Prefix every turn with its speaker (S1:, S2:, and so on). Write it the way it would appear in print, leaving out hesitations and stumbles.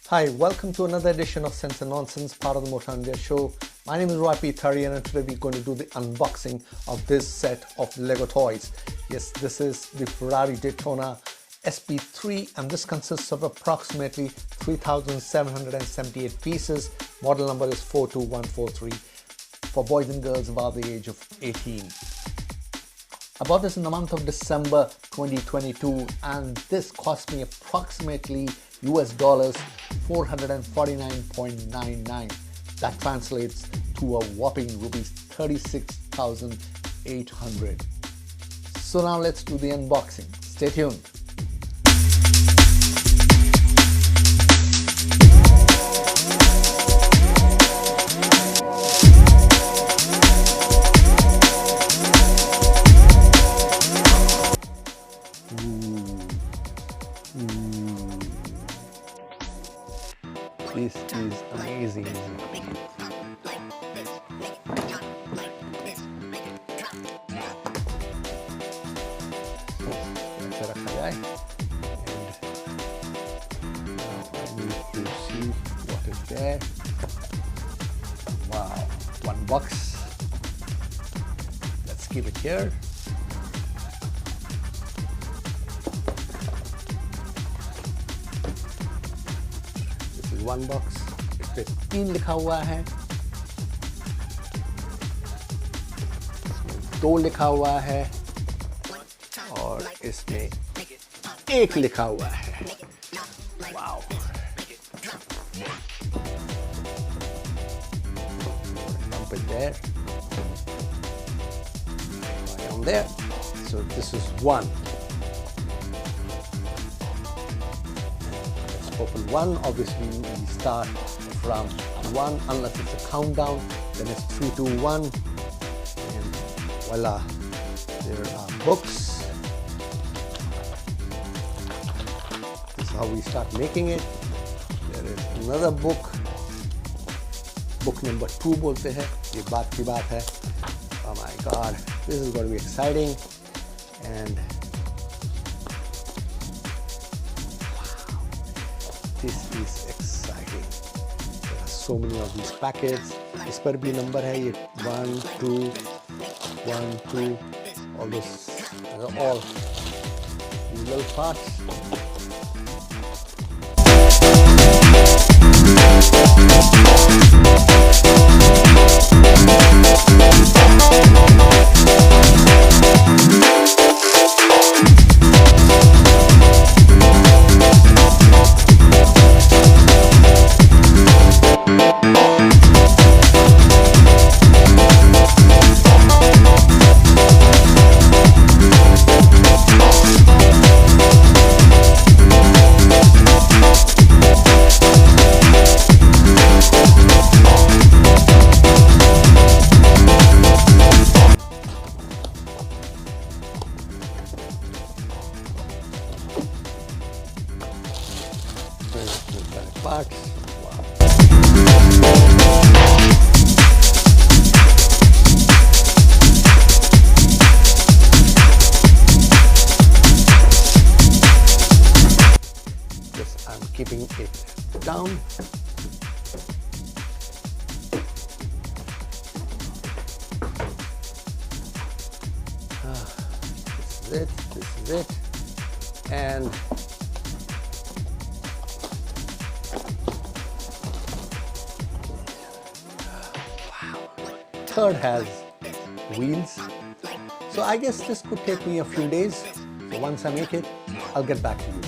S1: Hi, welcome to another edition of Sense and Nonsense, part of the Motown India show. My name is Roy P. Tharian and today we're going to do the unboxing of this set of Lego toys. Yes, this is the Ferrari Daytona SP3 and this consists of approximately 3,778 pieces. Model number is 42143 for boys and girls above the age of 18. I bought this in the month of December 2022 and this cost me approximately US dollars 449.99. That translates to a whopping rupees 36,800. So now let's do the unboxing. Stay tuned. This is amazing. ऐसे रखा जाए and now I need to see what is there. Wow, one box. Let's keep it here. One box, इस पे 3 लिखा हुआ है, इसमें 2 लिखा हुआ है और इसमें 1 लिखा हुआ है. Wow, dump it there, down there. So this is 1. Open 1, obviously we start from 1 unless it's a countdown, then it's 3, 2, 1 and voila, there are books. This is how we start making it. There is another book, book number 2 बोलते हैं, ये बात की बात है. Oh my god, this is going to be exciting and this is exciting. There are so many of these packets. इस पर भी नंबर है, ये 1, 2, 1, 2, all this, all these little parts. Parts. Wow. Just I'm keeping it down. This is it, and third has wheels, so I guess this could take me a few days. So once I make it, I'll get back to you.